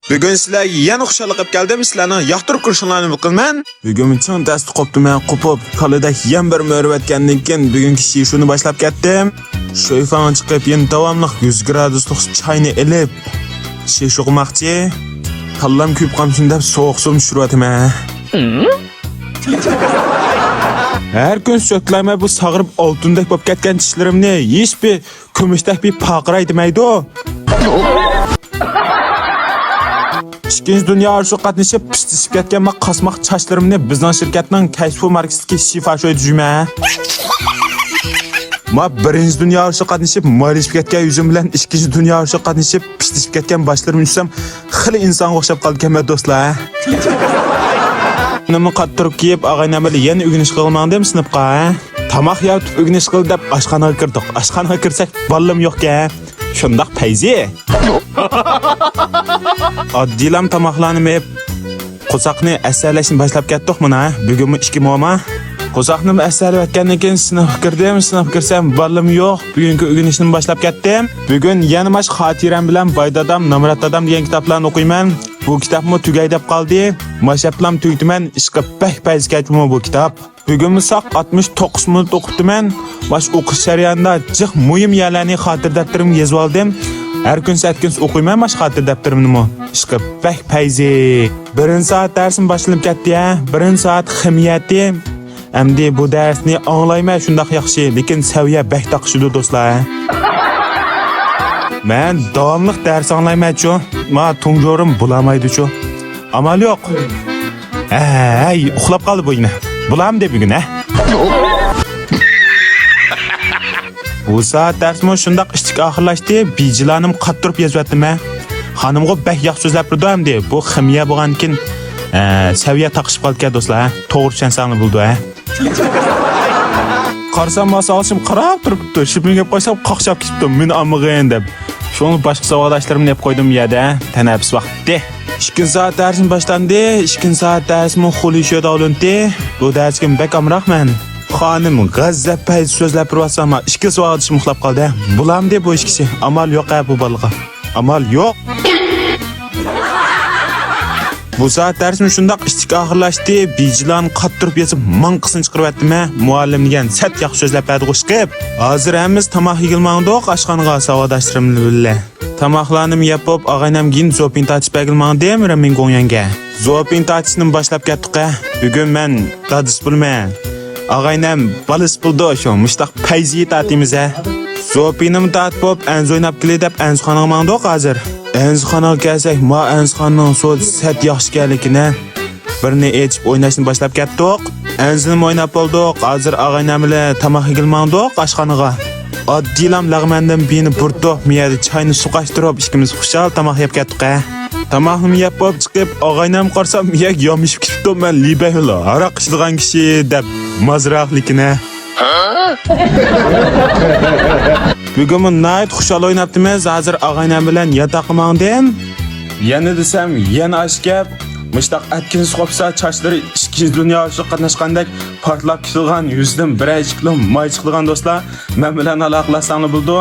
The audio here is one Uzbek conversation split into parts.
Bugun sizlar yana xushalik qilib keldim. Sizlarni yoqtirib ko'rishinglarni qilman. Bugun chon dast qopdim men qo'pib, qalida yan bir mörvatgandan keyin bugungi shuni boshlab ketdim. Shoyfan chiqib, yana davomli 100 graduslik choyni elib, shishug'moqchi. Tallam ko'p qamsin deb sovuq suv tushiraman. Her gün söklayma bu sağırıp altındaki bo'lib ketgan tishlarimni hech bir kumushdek bir paqiraydi maydi o. İkinci dünya urushi qatnashib pishishib ketgan ma qasmoq sochlarimni bizning shirkatning kashfu markasiga shifa sho'ydijma. Ma birinchi dünya urushi qatnashib mo'ylashib ketgan yuzim bilan ikkinchi dünya urushi qatnashib pishishib ketgan boshlarim ursam xili insonga o'xshab qolgan do'stlar. Nima qattirib kiyib og'aynam bilan yana o'g'inish qilmangdim sinfqa. Tamoq yeyib o'g'inish qil deb oshxonaga kirdik. Oshxonaga kirsak ballim yo'q-ku. Shundoq payzi. Oddilam tamoqlarni yeb qo'saqni asarlashni boshlab ketdik mana. Bugunmi 2 mo'ma. Qo'saqni asarlab o'tgandan keyin sinfga kirdim. Sinfga kirsam ballim yo'q. Bugungi o'g'inishni boshlab ketdim. Bugun yana mash xotiram bilan Boydadam, Namrat Adam degan kitoblarni o'qiyman. Bu kitobni tugay deb qoldi. Mashaplam tugdiman, ishqa pay ketmi bu kitob. Bugun misaq 69 minut o'qibdiman. Bash o'qish jarayonida jiq muhim yerlarni xotir daftarimga yozib oldim. Har kun satkin o'qiyman mash xotir daftarimni. Ishqa payzi. 1 soat darsim boshlanib ketdi ya. 1 soat ximiyati. Endi bu darsni anglayman shundoq yaxshi, lekin saviya bak taqishdi do'stlar. Men davomli dars anglayman-chu. Ma tunjorim bulamaydi-chu. Amal yo'q. Ay, uxlab qoldi bu yine. Bulam deb bugun, ha? Bu saat darsmi shundoq ishtik oxirlashdi, bijilanim qattirib yozatdim men. Xonimga bak yaxshi so'zlab turdim deb. Bu ximiya bo'lgankin, saviya taqishib qolgan do'stlar. To'g'ri tushensangni bo'ldi, ha? Qarsam masalashim qarab turibdi. Shipinga qo'ysam qoqshab ketibdi. Men amig'in deb. Şunu başka savadashlarimni hep koydum yerde. Teneffüs vakti. 2 saat dersim başlandı. 2 saat dersim xulishiyada olindi. Bu dersga bek amroq men. Xonim g'azzab payt so'zlab turasam, 2 soat ishim uxlab qoldi. Bulam deb bu ishkisi. Amal yo'q bu balaga. Amal yo'q. Bu saat dersim shundoq ishtik oxirlashdi. Bijilan qattirib yozib, manqisini chiqarib etdim. Muallim degan sat yaxshi so'zlab berdi qo'shqib. Hozir hammiz tamoq yigilmangdiq oshxonaga savadoshlarim bilan. Tamoqlarni yapib, og'aynam gin zopin tatib bergilmangdim men go'yanga. Zopin tatishni boshlab ketdik. Bugun men dadis pulman. Og'aynam balis pulda shu mushtaq payzi tatimiz. Zopinim tatib, anz o'ynab keli deb anzxonaga mangdiq hozir. Anzxonaga kelsak, ma anzxonaning so'z sat yaxshi ekanligini birini echib o'ynashni boshlab ketdik. Anzni o'ynab oldik. Hozir og'aynam bilan tamoq yigilmangdiq oshxonaga. Oddilam lag'mandan beni burtoq miyada choyni suqashtirib, ikkimiz xushal tamoq yeb ketdik. Tamoqni yeb bo'lib chiqib, og'aynam qarsam miyak yomishib ketdi. Men libahla aroq ichilgan kishi deb mazraqlikini. Bugun night xushal o'ynabdimiz. Hozir og'aynam bilan yotoqqa mangdim. Yana desam, yana oshkab, mushtaq atkinsiz qopsa chochlari 2 dunyo urushi qatnashgandek portlab ketilgan yuzdan biray chiqlim may chiqilgan do'stlar. Men bilan aloqalashsanglar bo'ldi.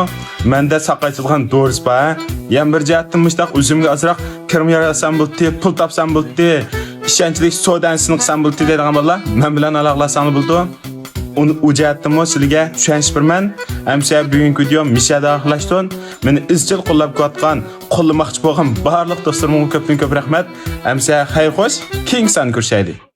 Menda saqaytilgan do'ris bor. Yan bir jihatdan mushtaq o'zimga ozroq kirim yarasam bo'ldi, pul topsam bo'ldi, ishonchli so'dansini qilsam bo'ldi deydigan bolalar. Men bilan aloqalashsanglar bo'ldi. Uni ujaatdimi sizlarga tushunish berman. Hamsa bugungi video mishada oxirlashdim. Meni izchil qo'llab qo'yatgan, qo'llamoqchi bo'lgan barliq do'stlarimga ko'p rahmat. Hamsa xayr xo'sh, keng san ko'rishaylik.